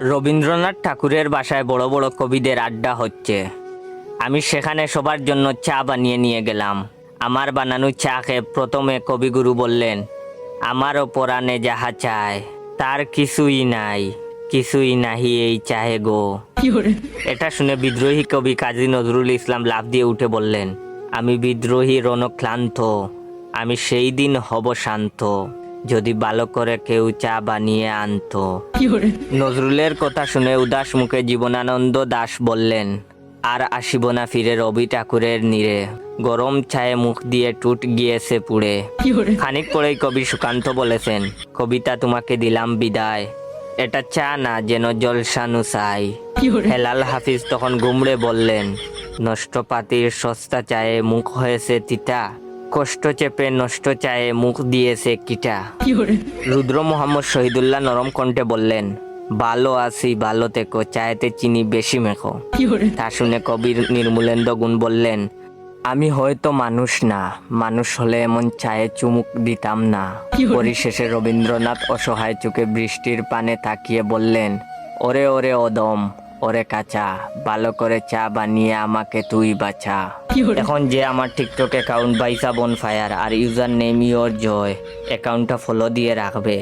রবীন্দ্রনাথ ঠাকুরের বাসায় বড় বড় কবিদের আড্ডা হচ্ছে। আমি সেখানে সবার জন্য চা বানিয়ে নিয়ে গেলাম। আমার বানানো চা খেয়ে প্রথমে কবিগুরু বললেন, আমারও পরাণে যাহা চায় তার কিছুই নাই, কিছুই নাহি এই চাহে গো। এটা শুনে বিদ্রোহী কবি কাজী নজরুল ইসলাম লাফ দিয়ে উঠে বললেন, আমি বিদ্রোহী রণক্লান্ত, আমি সেই দিন হব শান্ত, যদি ভালো করে কেউ চা বানিয়ে আনতো। নজরুলের কথা শুনে উদাস মুখে জীবনানন্দ দাশ বললেন, আর আসিব না ফিরে রবি ঠাকুরের নীড়ে, গরম চায়ে মুখ দিয়ে টুট গিয়েছে পুড়ে। খানিক পরেই কবি সুকান্ত বলেছেন, কবিতা তোমাকে দিলাম বিদায়, এটা চা না যেন জলসানু চাই। হেলাল হাফিজ তখন গুমড়ে বললেন, নষ্ট পাতির সস্তা চায়ে মুখ হয়েছে তিতা, কষ্ট চেপে নষ্ট চায়ে মুখ দিয়েছে কিটা। রুদ্র মোহাম্মদ শহীদুল্লাহ নরম কণ্ঠে বললেন, ভালো আছি ভালো থেকো, চায়েতে চিনি বেশি মেখো। তা শুনে কবির নির্মূলেন্দ্র গুণ বললেন, আমি হয়তো মানুষ না, মানুষ হলে এমন চায়ে চুমুক দিতাম না। পরিশেষে রবীন্দ্রনাথ অসহায় চোখে বৃষ্টির পানে তাকিয়ে বললেন, ওরে ওরে অদম, ওরে কাঁচা, ভালো করে চা বানিয়ে আমাকে তুই বাঁচা। এখন যে আমার টিকটক অ্যাকাউন্ট বাইসা বনফায়ার আর ইউজার নেম ইওর জয় অ্যাকাউন্টটা ফলো দিয়ে রাখবে।